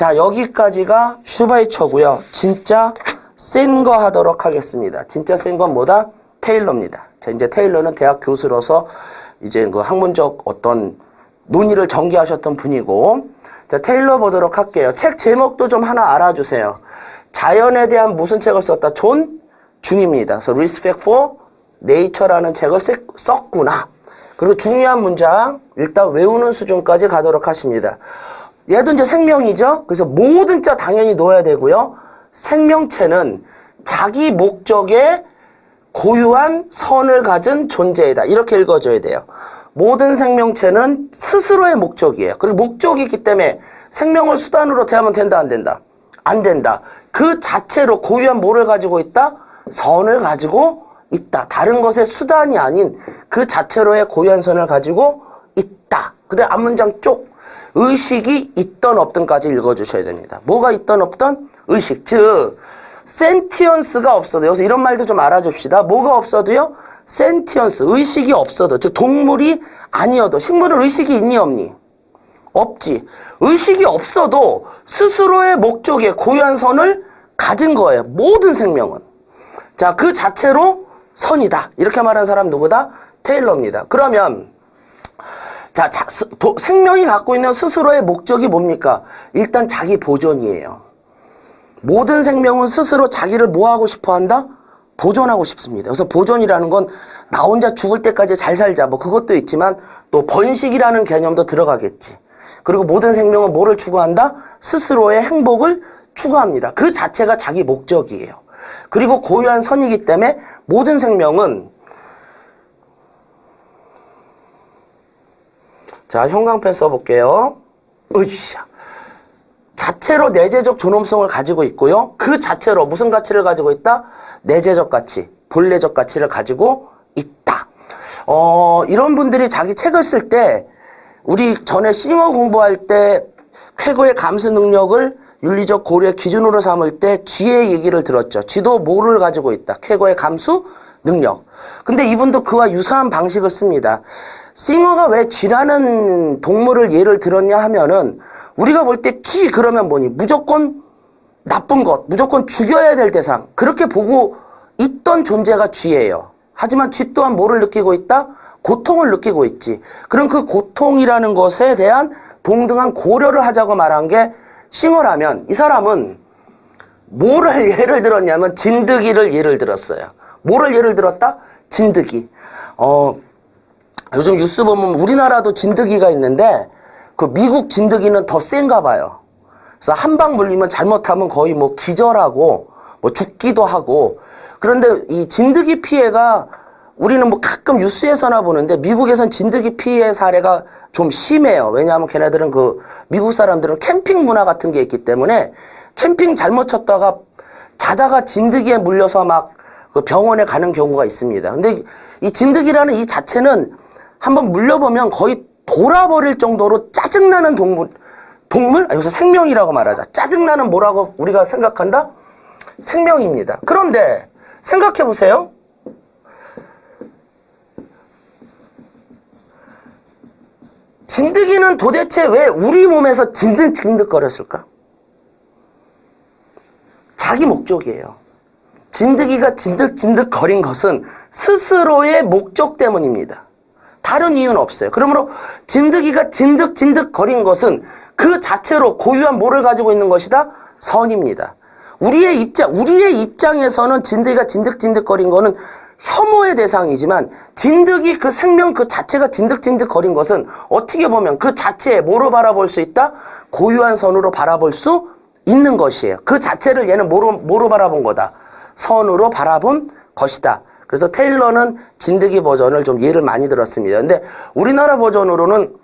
자, 여기까지가 슈바이처고요. 진짜 센 거 하도록 하겠습니다. 진짜 센 건 뭐다? 테일러입니다. 자, 이제 테일러는 대학 교수로서 이제 그 학문적 어떤 논의를 전개하셨던 분이고, 자, 테일러 보도록 할게요. 책 제목도 좀 하나 알아주세요. 자연에 대한 무슨 책을 썼다? 존 중입니다. 그래서 Respect for Nature라는 책을 썼구나. 그리고 중요한 문장 일단 외우는 수준까지 가도록 하십니다. 얘도 이제 생명이죠. 그래서 모든 자 당연히 넣어야 되고요. 생명체는 자기 목적에 고유한 선을 가진 존재이다. 이렇게 읽어줘야 돼요. 모든 생명체는 스스로의 목적이에요. 그리고 목적이 있기 때문에 생명을 수단으로 대하면 된다, 안 된다? 안 된다. 그 자체로 고유한 뭐를 가지고 있다? 선을 가지고 있다. 다른 것의 수단이 아닌 그 자체로의 고유한 선을 가지고 있다. 그 다음 앞문장 쪽 의식이 있던 없던까지 읽어주셔야 됩니다. 뭐가 있던 없던? 의식. 즉 센티언스가 없어도, 여기서 이런 말도 좀 알아줍시다. 뭐가 없어도요? 센티언스, 의식이 없어도, 즉 동물이 아니어도. 식물은 의식이 있니 없니? 없지. 의식이 없어도 스스로의 목적에 고유한 선을 가진 거예요. 모든 생명은. 자, 그 자체로 선이다. 이렇게 말한 사람 누구다? 테일러입니다. 그러면 자, 생명이 갖고 있는 스스로의 목적이 뭡니까? 일단 자기 보존이에요. 모든 생명은 스스로 자기를 뭐 하고 싶어 한다? 보존하고 싶습니다. 그래서 보존이라는 건 나 혼자 죽을 때까지 잘 살자, 뭐 그것도 있지만 또 번식이라는 개념도 들어가겠지. 그리고 모든 생명은 뭐를 추구한다? 스스로의 행복을 추구합니다. 그 자체가 자기 목적이에요. 그리고 고유한 선이기 때문에 모든 생명은, 자, 형광펜 써볼게요. 으쌰. 자체로 내재적 존엄성을 가지고 있고요. 그 자체로 무슨 가치를 가지고 있다? 내재적 가치, 본래적 가치를 가지고 있다. 이런 분들이 자기 책을 쓸 때, 우리 전에 싱어 공부할 때 쾌거의 감수 능력을 윤리적 고려의 기준으로 삼을 때 쥐의 얘기를 들었죠. 쥐도 뭐를 가지고 있다? 쾌거의 감수 능력. 근데 이분도 그와 유사한 방식을 씁니다. 싱어가 왜 쥐라는 동물을 예를 들었냐 하면은, 우리가 볼 때 쥐 그러면 뭐니? 무조건 나쁜 것, 무조건 죽여야 될 대상, 그렇게 보고 있던 존재가 쥐예요. 하지만 쥐 또한 뭐를 느끼고 있다? 고통을 느끼고 있지. 그럼 그 고통이라는 것에 대한 동등한 고려를 하자고 말한 게 싱어라면, 이 사람은 뭐를 예를 들었냐면 진드기를 예를 들었어요. 뭐를 예를 들었다? 진드기. 요즘 뉴스 보면 우리나라도 진드기가 있는데 그 미국 진드기는 더 센가 봐요. 그래서 한 방 물리면 잘못하면 거의 뭐 기절하고 뭐 죽기도 하고. 그런데 이 진드기 피해가 우리는 뭐 가끔 뉴스에서나 보는데 미국에선 진드기 피해 사례가 좀 심해요. 왜냐하면 걔네들은 그 미국 사람들은 캠핑 문화 같은 게 있기 때문에 캠핑 잘못 쳤다가 자다가 진드기에 물려서 막 그 병원에 가는 경우가 있습니다. 근데 이 진드기라는 이 자체는 한번 물려보면 거의 돌아버릴 정도로 짜증나는 동물, 여기서 생명이라고 말하자. 짜증나는 뭐라고 우리가 생각한다? 생명입니다. 그런데 생각해 보세요. 진드기는 도대체 왜 우리 몸에서 진득진득거렸을까? 자기 목적이에요. 진드기가 진득진득거린 것은 스스로의 목적 때문입니다. 다른 이유는 없어요. 그러므로 진드기가 진득진득거린 것은 그 자체로 고유한 뭐를 가지고 있는 것이다? 선입니다. 우리의 입장에서는 진드기가 진득진득거린 거는 혐오의 대상이지만, 진드기 그 생명 그 자체가 진득진득거린 것은 어떻게 보면 그 자체에 뭐로 바라볼 수 있다? 고유한 선으로 바라볼 수 있는 것이에요. 그 자체를 얘는 뭐로 바라본 거다? 선으로 바라본 것이다. 그래서 테일러는 진드기 버전을 좀 예를 많이 들었습니다. 근데 우리나라 버전으로는,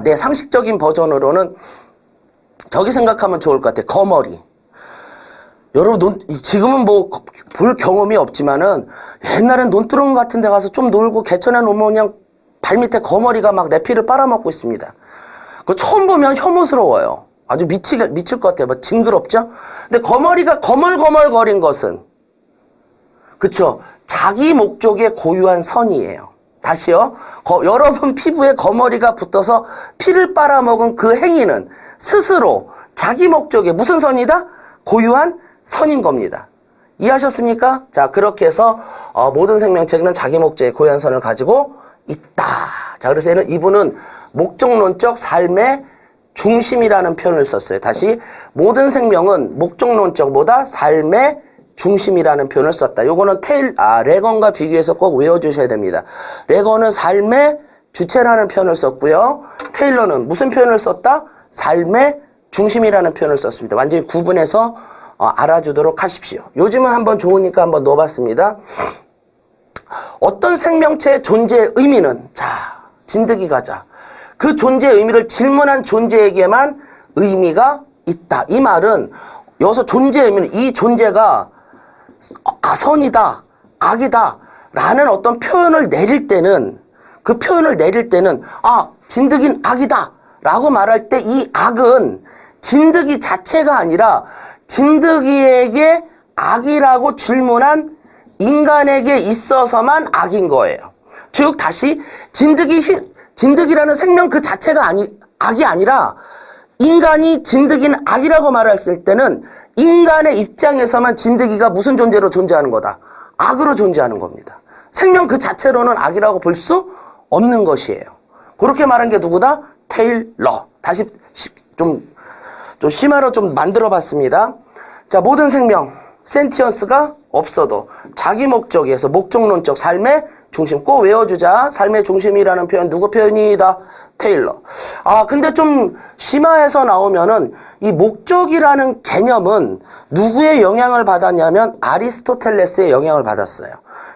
내 상식적인 버전으로는 저기 생각하면 좋을 것 같아요. 거머리. 여러분, 지금은 뭐 볼 경험이 없지만은 옛날엔 논두렁 같은 데 가서 좀 놀고 개천에 놓으면 그냥 발밑에 거머리가 막 내 피를 빨아먹고 있습니다. 그거 처음 보면 혐오스러워요. 아주 미칠 것 같아요. 막 징그럽죠? 근데 거머리가 거멀거멀거린 것은, 그쵸? 자기 목적에 고유한 선이에요. 다시요. 여러분 피부에 거머리가 붙어서 피를 빨아먹은 그 행위는 스스로 자기 목적에 무슨 선이다? 고유한 선인 겁니다. 이해하셨습니까? 자, 그렇게 해서 모든 생명체는 자기 목적의 고유한 선을 가지고 있다. 자, 그래서 이분은 목적론적 삶의 중심이라는 표현을 썼어요. 다시, 모든 생명은 목적론적 뭐다? 삶의 중심이라는 표현을 썼다. 요거는 레건과 비교해서 꼭 외워주셔야 됩니다. 레건은 삶의 주체라는 표현을 썼고요. 테일러는 무슨 표현을 썼다? 삶의 중심이라는 표현을 썼습니다. 완전히 구분해서 알아주도록 하십시오. 요즘은 한번 좋으니까 한번 넣어봤습니다. 어떤 생명체의 존재의 의미는, 자, 진드기 가자. 그 존재의 의미를 질문한 존재에게만 의미가 있다. 이 말은 여기서 존재의 의미는 이 존재가 선이다, 악이다 라는 어떤 표현을 내릴 때는, 그 표현을 내릴 때는 진드기는 악이다 라고 말할 때 이 악은 진드기 자체가 아니라 진드기에게 악이라고 질문한 인간에게 있어서만 악인 거예요. 즉 다시 진드기라는 생명 그 자체가 악이 아니라 인간이 진드기는 악이라고 말했을 때는 인간의 입장에서만 진드기가 무슨 존재로 존재하는 거다? 악으로 존재하는 겁니다. 생명 그 자체로는 악이라고 볼 수 없는 것이에요. 그렇게 말한 게 누구다? 테일러. 다시 좀 심화로 좀 만들어 봤습니다. 자, 모든 생명, 센티언스가 없어도 자기 목적에서 목적론적 삶의 중심 꼭 외워주자. 삶의 중심이라는 표현 누구 표현이다? 테일러. 근데 좀 심화해서 나오면은 이 목적이라는 개념은 누구의 영향을 받았냐면 아리스토텔레스의 영향을 받았어요.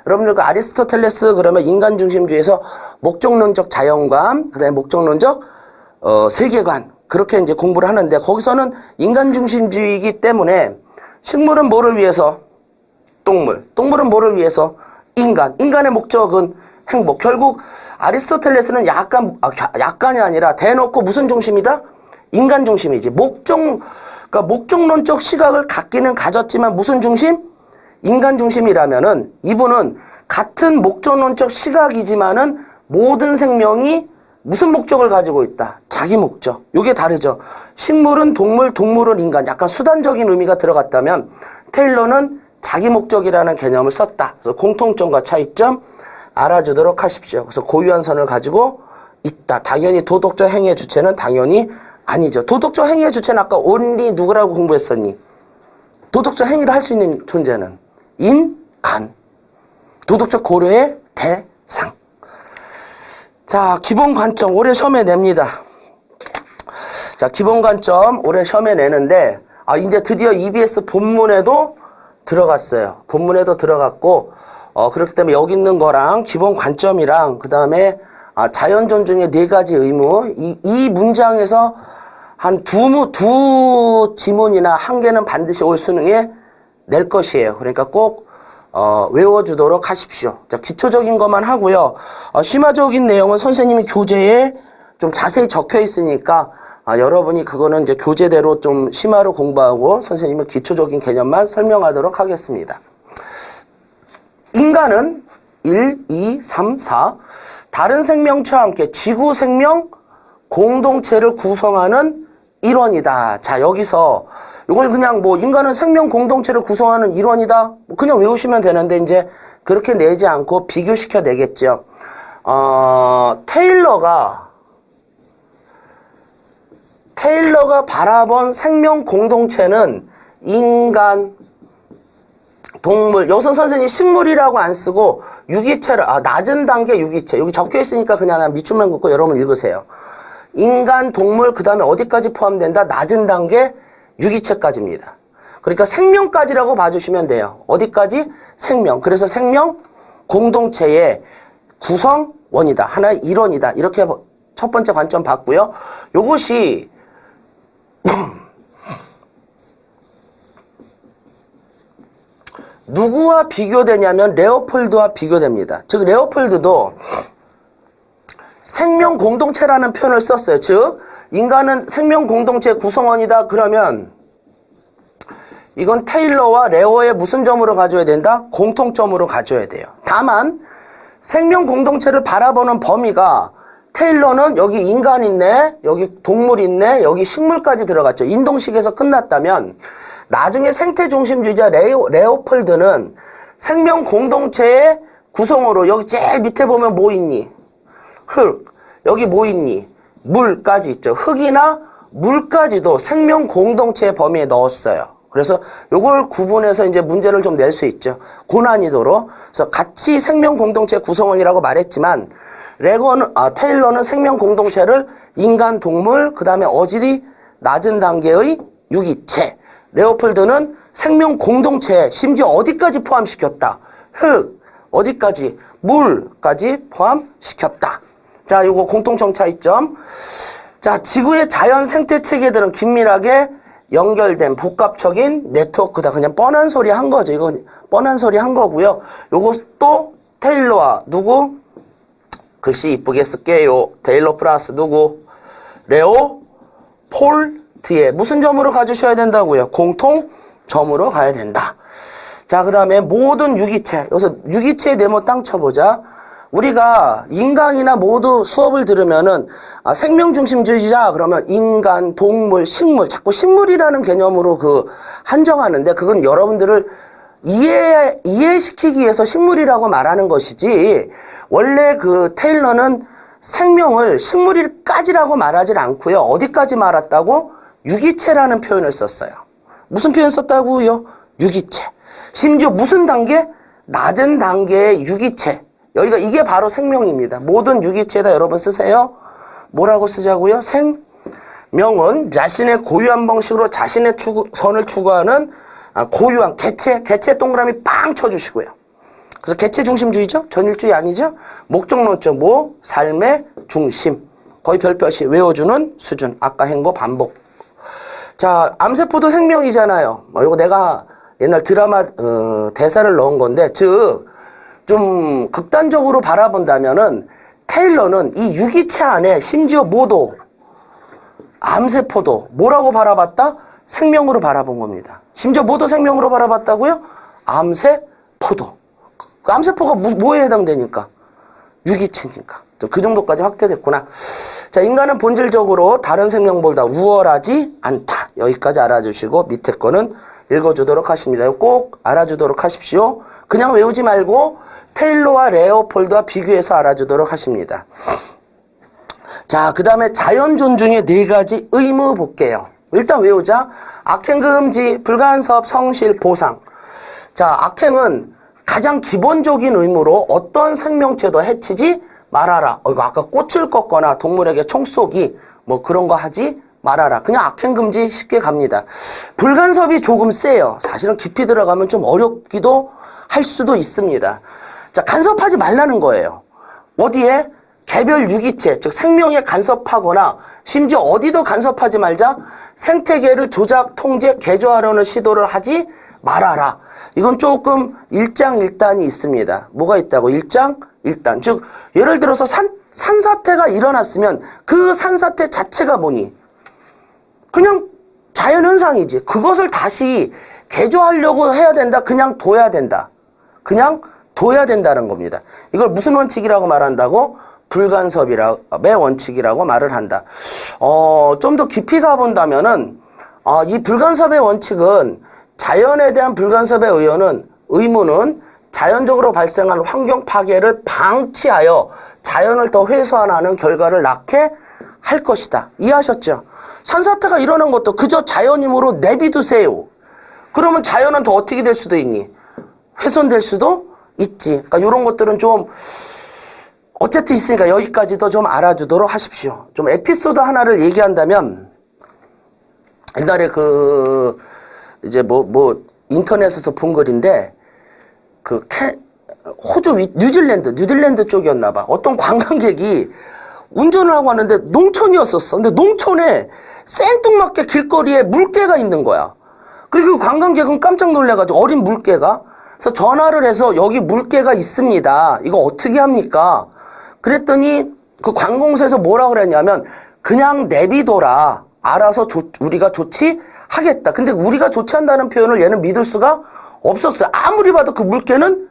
여러분들 그 아리스토텔레스 그러면 인간 중심주의에서 목적론적 자연관, 그다음에 목적론적 세계관 그렇게 이제 공부를 하는데 거기서는 인간 중심주의이기 때문에 식물은 뭐를 위해서? 동물은 뭐를 위해서? 인간의 목적은 행복. 결국 아리스토텔레스는 약간이 아니라 대놓고 무슨 중심이다? 인간 중심이지. 그러니까 목적론적 시각을 갖기는 가졌지만 무슨 중심? 인간 중심이라면은 이분은 같은 목적론적 시각이지만은 모든 생명이 무슨 목적을 가지고 있다? 자기 목적. 요게 다르죠. 식물은 동물, 동물은 인간. 약간 수단적인 의미가 들어갔다면 테일러는 자기 목적이라는 개념을 썼다. 그래서 공통점과 차이점 알아주도록 하십시오. 그래서 고유한 선을 가지고 있다. 당연히 도덕적 행위의 주체는 당연히 아니죠. 도덕적 행위의 주체는 아까 only 누구라고 공부했었니? 도덕적 행위를 할 수 있는 존재는 인간. 도덕적 고려의 대상. 자, 기본 관점 올해 시험에 냅니다. 자, 기본 관점 올해 시험에 내는데 이제 드디어 EBS 본문에도 들어갔어요. 본문에도 들어갔고 그렇기 때문에 여기 있는 거랑 기본 관점이랑 그 다음에 자연 존중의 4가지 의무 이 문장에서 한 두 지문이나 한 개는 반드시 올 수능에 낼 것이에요. 그러니까 꼭 외워주도록 하십시오. 자, 기초적인 것만 하고요. 심화적인 내용은 선생님이 교재에 좀 자세히 적혀 있으니까 여러분이 그거는 이제 교재대로 좀 심화로 공부하고 선생님은 기초적인 개념만 설명하도록 하겠습니다. 인간은 1, 2, 3, 4 다른 생명체와 함께 지구 생명 공동체를 구성하는 일원이다. 자, 여기서 이걸 그냥 인간은 생명 공동체를 구성하는 일원이다. 그냥 외우시면 되는데 이제 그렇게 내지 않고 비교시켜 내겠죠. 테일러가 바라본 생명 공동체는 인간, 동물, 여기서 선생님이 식물이라고 안 쓰고 유기체를, 낮은 단계 유기체. 여기 적혀 있으니까 그냥 밑줄만 긋고 여러분 읽으세요. 인간, 동물, 그 다음에 어디까지 포함된다? 낮은 단계 유기체까지입니다. 그러니까 생명까지라고 봐주시면 돼요. 어디까지? 생명. 그래서 생명 공동체의 구성원이다. 하나의 일원이다. 이렇게 첫 번째 관점 봤고요. 요것이 누구와 비교되냐면 레오폴드와 비교됩니다. 즉 레오폴드도 생명 공동체라는 표현을 썼어요. 즉 인간은 생명 공동체 구성원이다. 그러면 이건 테일러와 레오의 무슨 점으로 가져야 된다? 공통점으로 가져야 돼요. 다만 생명 공동체를 바라보는 범위가 테일러는 여기 인간 있네, 여기 동물 있네, 여기 식물까지 들어갔죠. 인동식에서 끝났다면 나중에 생태중심주의자 레오폴드는 생명 공동체의 구성으로 여기 제일 밑에 보면 뭐 있니? 흙. 여기 뭐 있니? 물까지 있죠. 흙이나 물까지도 생명 공동체의 범위에 넣었어요. 그래서 요걸 구분해서 이제 문제를 좀 낼 수 있죠. 고난이도로. 그래서 같이 생명 공동체 구성원이라고 말했지만 테일러는 생명 공동체를 인간, 동물, 그 다음에 어질이 낮은 단계의 유기체. 레오폴드는 생명 공동체, 심지어 어디까지 포함시켰다. 흙, 어디까지? 물까지 포함시켰다. 자, 요거 공통점 차이점. 자, 지구의 자연 생태 체계들은 긴밀하게 연결된 복합적인 네트워크다. 그냥 뻔한 소리 한 거죠. 이거 뻔한 소리 한 거고요. 요것도 테일러와 누구? 글씨 이쁘게 쓸게요. 테일러 플러스 누구? 레오폴드의 무슨 점으로 가주셔야 된다고요? 공통점으로 가야 된다. 자, 그 다음에 모든 유기체. 여기서 유기체의 네모 땅 쳐보자. 우리가 인간이나 모두 수업을 들으면은 생명중심주의자 그러면 인간, 동물, 식물 자꾸 식물이라는 개념으로 한정하는데 그건 여러분들을 이해시키기 위해서 식물이라고 말하는 것이지 원래 테일러는 생명을 식물까지라고 말하지 않고요. 어디까지 말았다고? 유기체라는 표현을 썼어요. 무슨 표현 썼다고요? 유기체. 심지어 무슨 단계? 낮은 단계의 유기체. 여기가 이게 바로 생명입니다. 모든 유기체에다 여러분 쓰세요. 뭐라고 쓰자고요? 생명은 자신의 고유한 방식으로 자신의 선을 추구하는 고유한 개체 동그라미 빵 쳐주시고요. 그래서 개체 중심주의죠? 전일주의 아니죠? 목적론점 뭐? 삶의 중심. 거의 별표시 외워주는 수준. 아까 한 거 반복. 자, 암세포도 생명이잖아요. 이거 내가 옛날 드라마 대사를 넣은 건데 좀 극단적으로 바라본다면은 테일러는 이 유기체 안에 심지어 모도 암세포도 뭐라고 바라봤다? 생명으로 바라본 겁니다. 심지어 모도 생명으로 바라봤다고요? 암세포도. 그 암세포가 뭐에 해당되니까? 유기체니까. 그 정도까지 확대됐구나. 자, 인간은 본질적으로 다른 생명보다 우월하지 않다. 여기까지 알아주시고 밑에 거는 읽어주도록 하십니다. 꼭 알아주도록 하십시오. 그냥 외우지 말고 테일러와 레오폴드와 비교해서 알아주도록 하십니다. 자, 그 다음에 자연 존중의 4가지 의무 볼게요. 일단 외우자. 악행 금지, 불간섭, 성실, 보상. 자, 악행은 가장 기본적인 의무로 어떤 생명체도 해치지 말아라. 이거 아까 꽃을 꺾거나 동물에게 총 쏘기 뭐 그런 거 하지 말아라. 그냥 악행 금지 쉽게 갑니다. 불간섭이 조금 세요. 사실은 깊이 들어가면 좀 어렵기도 할 수도 있습니다. 자, 간섭하지 말라는 거예요. 어디에? 개별 유기체, 즉 생명에 간섭하거나 심지어 어디도 간섭하지 말자. 생태계를 조작, 통제, 개조하려는 시도를 하지 말아라. 이건 조금 일장일단이 있습니다. 뭐가 있다고? 일장일단. 즉 예를 들어서 산사태가 일어났으면 그 산사태 자체가 뭐니? 그냥 자연현상이지. 그것을 다시 개조하려고 해야 된다. 그냥 둬야 된다. 그냥 둬야 된다는 겁니다. 이걸 무슨 원칙이라고 말한다고? 불간섭의 원칙이라고 말을 한다. 좀 더 깊이 가본다면은, 이 불간섭의 원칙은 자연에 대한 불간섭의 의무는 자연적으로 발생한 환경 파괴를 방치하여 자연을 더 훼손하는 결과를 낳게 할 것이다. 이해하셨죠? 산사태가 일어난 것도 그저 자연임으로 내비두세요. 그러면 자연은 더 어떻게 될 수도 있니? 훼손될 수도 있지. 그러니까 이런 것들은 좀 어쨌든 있으니까 여기까지도 좀 알아주도록 하십시오. 좀 에피소드 하나를 얘기한다면 옛날에 이제 인터넷에서 본 글인데 호주 뉴질랜드 쪽이었나 봐. 어떤 관광객이 운전을 하고 왔는데 농촌이었었어. 근데 농촌에 생뚱맞게 길거리에 물개가 있는 거야. 그리고 그 관광객은 깜짝 놀래가지고 어린 물개가. 그래서 전화를 해서 여기 물개가 있습니다. 이거 어떻게 합니까? 그랬더니 그 관공서에서 뭐라 그랬냐면 그냥 내비둬라. 알아서 우리가 조치하겠다. 근데 우리가 조치한다는 표현을 얘는 믿을 수가 없었어요. 아무리 봐도 그 물개는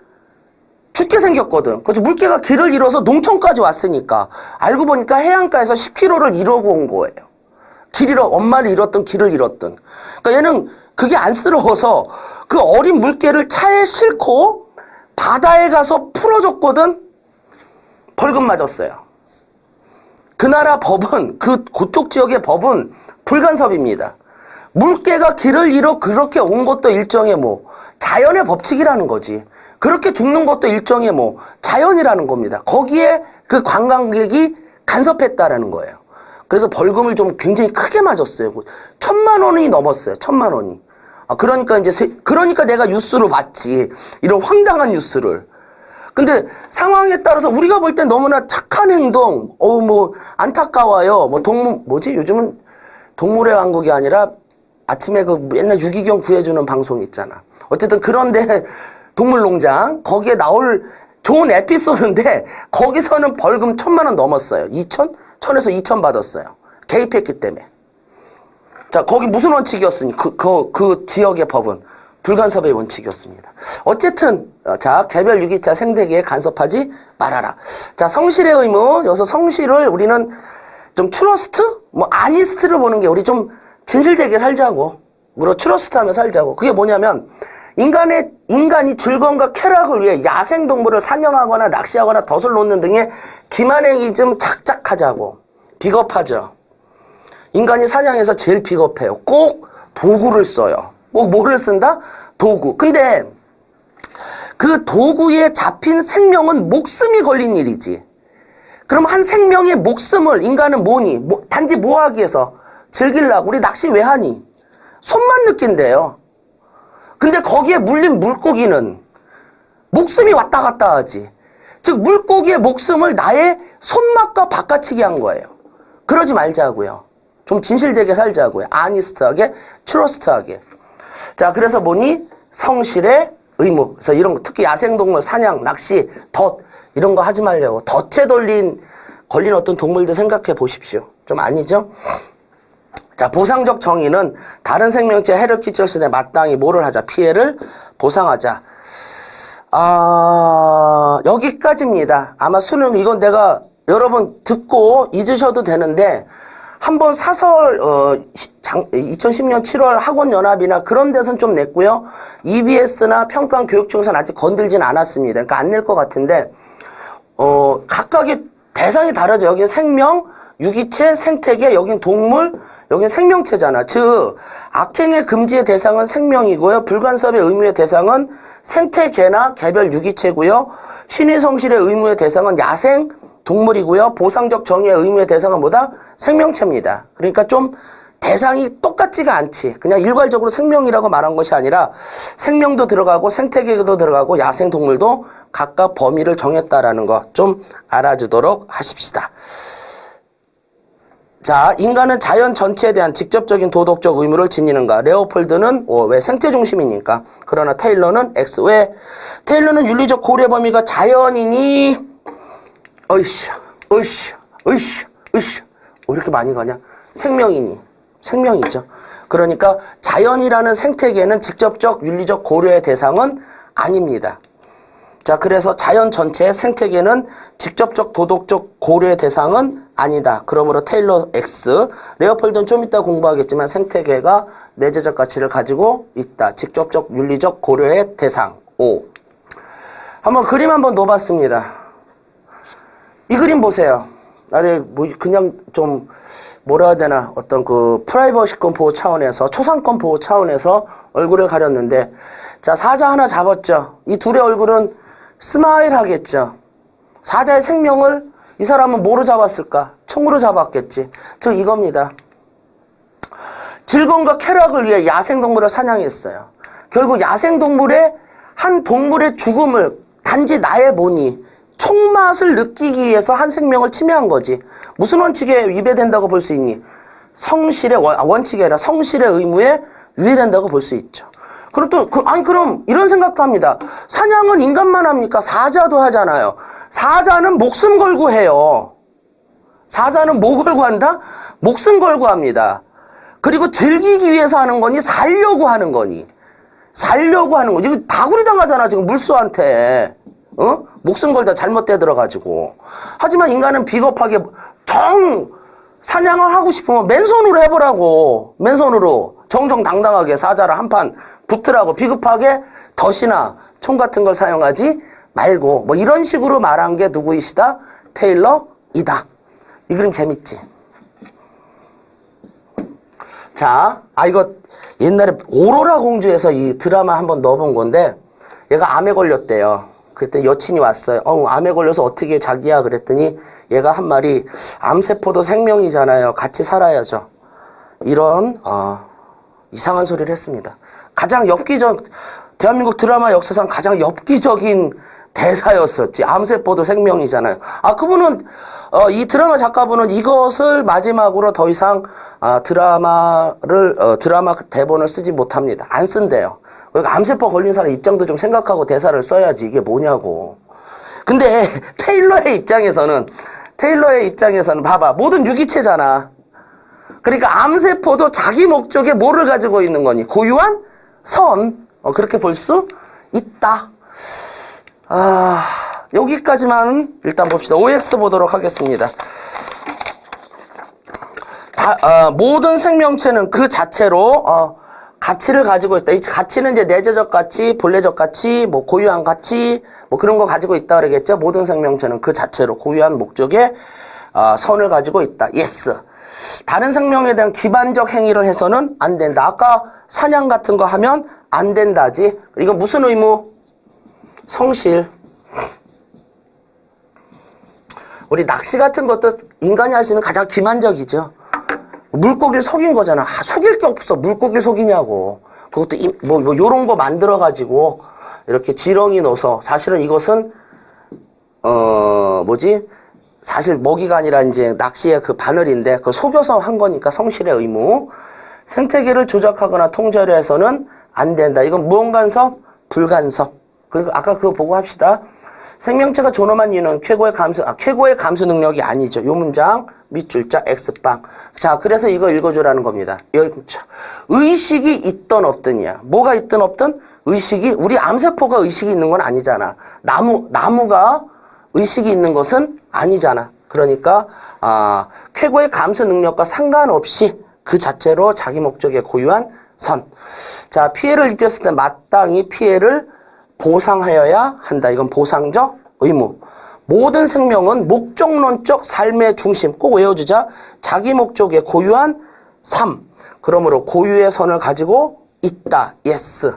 죽게 생겼거든. 그래서 물개가 길을 잃어서 농촌까지 왔으니까 알고 보니까 해안가에서 10km를 이러고 온 거예요. 길 잃어 엄마를 잃었든 길을 잃었든. 그러니까 얘는 그게 안쓰러워서 그 어린 물개를 차에 싣고 바다에 가서 풀어줬거든. 벌금 맞았어요. 그 나라 법은 그쪽 지역의 법은 불간섭입니다. 물개가 길을 잃어 그렇게 온 것도 일종의 뭐 자연의 법칙이라는 거지. 그렇게 죽는 것도 일종의 뭐 자연이라는 겁니다. 거기에 그 관광객이 간섭했다라는 거예요. 그래서 벌금을 좀 굉장히 크게 맞았어요. 1,000만 원이 넘었어요. 1,000만 원이. 그러니까 그러니까 내가 뉴스로 봤지. 이런 황당한 뉴스를. 근데 상황에 따라서 우리가 볼 땐 너무나 착한 행동, 뭐 안타까워요. 뭐 요즘은 동물의 왕국이 아니라 아침에 그 맨날 유기견 구해주는 방송 있잖아. 어쨌든 그런데 동물농장 거기에 나올 좋은 에피소드인데 거기서는 벌금 1,000만 원 넘었어요. 1,000에서 2,000 받았어요. 개입했기 때문에. 자, 거기 무슨 원칙이었으니? 그 지역의 법은 불간섭의 원칙이었습니다. 어쨌든 자, 개별 유기차 생태계에 간섭하지 말아라. 자, 성실의 의무. 여기서 성실을 우리는 좀 트러스트? 뭐 아니스트를 보는 게 우리 좀 진실되게 살자고. 그리고 트러스트하며 살자고. 그게 뭐냐면 인간이 즐거움과 쾌락을 위해 야생동물을 사냥하거나 낚시하거나 덫을 놓는 등의 기만행위 좀 작작하자고. 비겁하죠. 인간이 사냥해서 제일 비겁해요. 꼭 도구를 써요. 꼭 뭐를 쓴다? 도구. 근데 그 도구에 잡힌 생명은 목숨이 걸린 일이지. 그럼 한 생명의 목숨을 인간은 뭐니? 단지 뭐 하기 위해서? 즐기려고. 우리 낚시 왜 하니? 손만 느낀대요. 근데 거기에 물린 물고기는 목숨이 왔다 갔다 하지. 즉 물고기의 목숨을 나의 손맛과 바꿔치기 한 거예요. 그러지 말자고요. 좀 진실되게 살자고요. 아니스트하게, 트러스트하게. 자, 그래서 보니 성실의 의무. 그래서 이런 거, 특히 야생동물 사냥, 낚시, 덫 이런 거 하지 말려고. 덫에 걸린 어떤 동물들 생각해 보십시오. 좀 아니죠? 자, 보상적 정의는 다른 생명체에 해를 끼쳤을 때 마땅히 뭐를 하자? 피해를 보상하자. 여기까지입니다. 아마 수능 이건 내가 여러분 듣고 잊으셔도 되는데 한번 사설 2010년 7월 학원연합이나 그런 데서는 좀 냈고요. EBS나 평가원 교육청에서는 아직 건들진 않았습니다. 그러니까 안 낼 것 같은데 각각의 대상이 다르죠. 여기는 생명, 유기체, 생태계, 여긴 동물, 여긴 생명체잖아. 즉 악행의 금지의 대상은 생명이고요. 불간섭의 의무의 대상은 생태계나 개별 유기체고요. 신의성실의 의무의 대상은 야생 동물이고요. 보상적 정의의 의무의 대상은 뭐다? 생명체입니다. 그러니까 좀 대상이 똑같지가 않지. 그냥 일괄적으로 생명이라고 말한 것이 아니라 생명도 들어가고 생태계도 들어가고 야생동물도 각각 범위를 정했다라는 거 좀 알아주도록 하십시다. 자, 인간은 자연 전체에 대한 직접적인 도덕적 의무를 지니는가? 레오폴드는 왜 생태 중심이니까. 그러나 테일러는 X. 왜? 테일러는 윤리적 고려 범위가 자연이니 왜 이렇게 많이 가냐? 생명이니. 생명이죠. 그러니까 자연이라는 생태계는 직접적 윤리적 고려의 대상은 아닙니다. 자, 그래서 자연 전체의 생태계는 직접적 도덕적 고려의 대상은 아니다. 그러므로 테일러 X. 레오폴드는 좀 이따 공부하겠지만 생태계가 내재적 가치를 가지고 있다. 직접적 윤리적 고려의 대상. O. 한번 그림 한번 넣어봤습니다. 이 그림 보세요. 그냥 좀 뭐라 해야 되나 어떤 그 프라이버시권 보호 차원에서 초상권 보호 차원에서 얼굴을 가렸는데 자, 사자 하나 잡았죠. 이 둘의 얼굴은 스마일 하겠죠. 사자의 생명을 이 사람은 뭐로 잡았을까? 총으로 잡았겠지. 즉 이겁니다. 즐거움과 쾌락을 위해 야생동물을 사냥했어요. 결국 야생동물의 한 동물의 죽음을 단지 나의 보니 총맛을 느끼기 위해서 한 생명을 침해한 거지. 무슨 원칙에 위배된다고 볼 수 있니? 성실의 원칙이 아니라 성실의 의무에 위배된다고 볼 수 있죠. 그럼 그럼 이런 생각도 합니다. 사냥은 인간만 합니까? 사자도 하잖아요. 사자는 목숨 걸고 해요. 사자는 뭐 걸고 한다? 목숨 걸고 합니다. 그리고 즐기기 위해서 하는 거니 살려고 하는 거니? 살려고 하는 거지. 이거 다구리 당하잖아 지금 물소한테. 목숨 걸다 잘못 대들어가지고. 하지만 인간은 비겁하게 사냥을 하고 싶으면 맨손으로 해보라고. 맨손으로 정정당당하게 사자를 한 판 붙으라고. 비겁하게 덫이나 총 같은 걸 사용하지 말고. 뭐 이런 식으로 말한 게 누구이시다? 테일러이다. 이 그림 재밌지? 자, 이거 옛날에 오로라 공주에서 이 드라마 한번 넣어본 건데, 얘가 암에 걸렸대요. 그랬더니 여친이 왔어요. 암에 걸려서 어떻게 자기야? 그랬더니 얘가 한 말이, 암세포도 생명이잖아요. 같이 살아야죠. 이런 이상한 소리를 했습니다. 가장 대한민국 드라마 역사상 가장 엽기적인 대사였었지. 암세포도 생명이잖아요. 그분은 이 드라마 작가분은 이것을 마지막으로 더 이상 드라마 대본을 쓰지 못합니다. 안 쓴대요. 그러니까 암세포 걸린 사람 입장도 좀 생각하고 대사를 써야지. 이게 뭐냐고. 근데 테일러의 입장에서는 봐봐. 모든 유기체잖아. 그러니까 암세포도 자기 목적에 뭐를 가지고 있는 거니? 고유한 선. 그렇게 볼 수 있다. 여기까지만 일단 봅시다. OX 보도록 하겠습니다. 모든 생명체는 그 자체로 가치를 가지고 있다. 이 가치는 이제 내재적 가치, 본래적 가치, 뭐 고유한 가치, 뭐 그런 거 가지고 있다 그러겠죠. 모든 생명체는 그 자체로 고유한 목적에 선을 가지고 있다. 예스. 다른 생명에 대한 기반적 행위를 해서는 안 된다. 아까 사냥 같은 거 하면 안 된다지. 이건 무슨 의무? 성실. 우리 낚시 같은 것도 인간이 할 수 있는 가장 기만적이죠. 물고기를 속인 거잖아. 속일 게 없어. 물고기를 속이냐고. 그것도 요런 거 만들어가지고 이렇게 지렁이 넣어서, 사실은 이것은 사실 먹이가 아니라 이제 낚시의 그 바늘인데 그걸 속여서 한 거니까 성실의 의무. 생태계를 조작하거나 통제를 해서는 안 된다. 이건 무언간섭, 불간섭. 그리고 아까 그거 보고 합시다. 생명체가 존엄한 이유는 최고의 감수 능력이 아니죠. 요 문장 밑줄자 X빵. 자, 그래서 이거 읽어주라는 겁니다. 의식이 있든 없든이야. 뭐가 있든 없든 의식이, 우리 암세포가 의식이 있는 건 아니잖아. 나무가 의식이 있는 것은 아니잖아. 그러니까 최고의 감수 능력과 상관없이 그 자체로 자기 목적에 고유한 선. 자, 피해를 입혔을 때 마땅히 피해를 보상하여야 한다. 이건 보상적 의무. 모든 생명은 목적론적 삶의 중심. 꼭 외워주자. 자기 목적에 고유한 삶. 그러므로 고유의 선을 가지고 있다. 예스.